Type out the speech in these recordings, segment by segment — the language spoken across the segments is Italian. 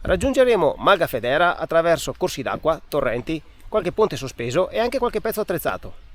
Raggiungeremo Malgafedera attraverso corsi d'acqua, torrenti, qualche ponte sospeso e anche qualche pezzo attrezzato.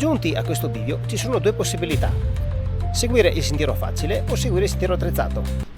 Giunti a questo bivio ci sono due possibilità: seguire il sentiero facile o seguire il sentiero attrezzato.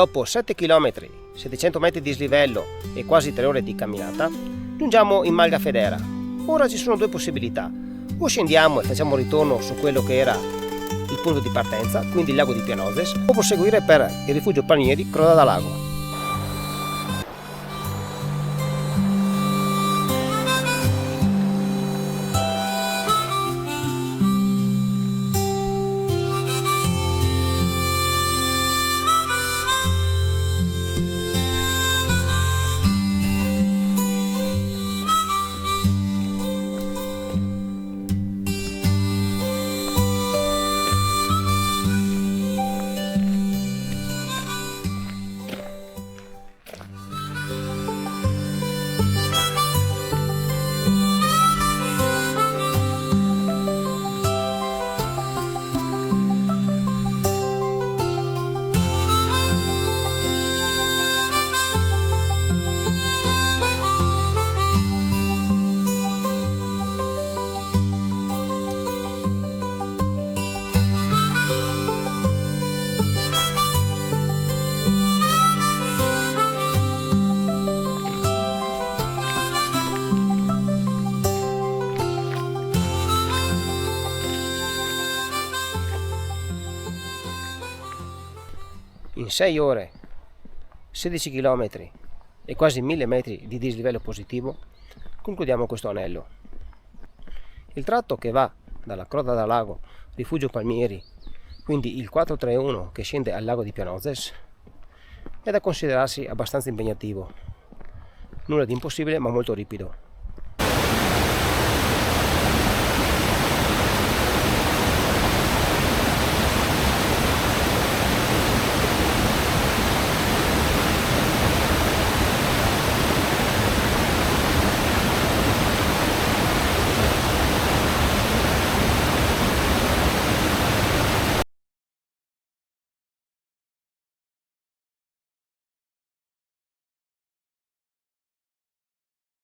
Dopo 7 km, 700 metri di dislivello e quasi 3 ore di camminata, giungiamo in Malgafedera. Ora ci sono due possibilità: o scendiamo e facciamo ritorno su quello che era il punto di partenza, quindi il lago di Pianoses, o proseguire per il rifugio Palmieri Croda da Lago. In 6 ore, 16 km e quasi 1000 metri di dislivello positivo, concludiamo questo anello. Il tratto che va dalla Croda da Lago, rifugio Palmieri, quindi il 431 che scende al lago di Pianoses, è da considerarsi abbastanza impegnativo. Nulla di impossibile, ma molto ripido.